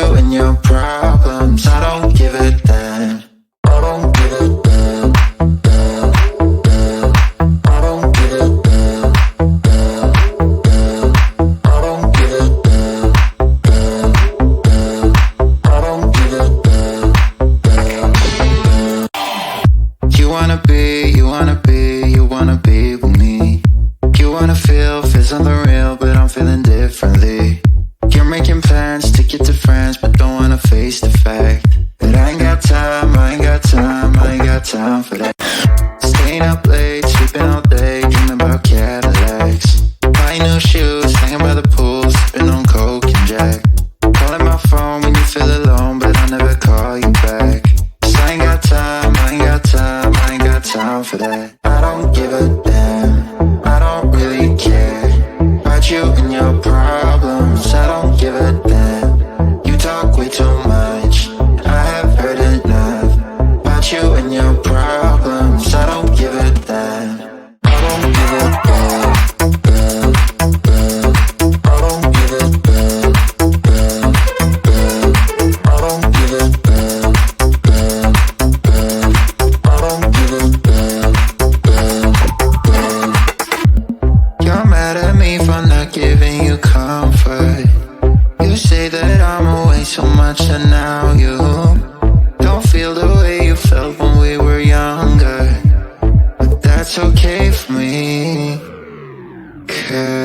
you and your problems. I don't give a damn. I don't give a damn. I don't give a damn. I don't give a damn. I don't give a damn. You wanna be with me. You wanna feel something real, but I'm feeling differently. You're making plans to get to friends, but don't wanna face the fact that I ain't got time, I ain't got time, I ain't got time for that. Staying up late, sleeping all day, dreaming about Cadillacs. Buying new shoes, hanging by the pool, sipping on Coke and Jack. Calling my phone when you feel alone, but I'll never call you back. 'Cause I ain't got time, I ain't got time, I ain't got time for that. I don't give a damn, I don't really care about you and your problems. I don't give a damn. You talk way too much, I have heard enough about you and your problems. I don't give a damn. I don't give a damn. I don't give a damn. I don't give a damn. I don't give a damn. You're mad at me for not giving you comfort. You say that I'm away so much, and now you don't feel the way you felt when we were younger. But that's okay for me, 'cause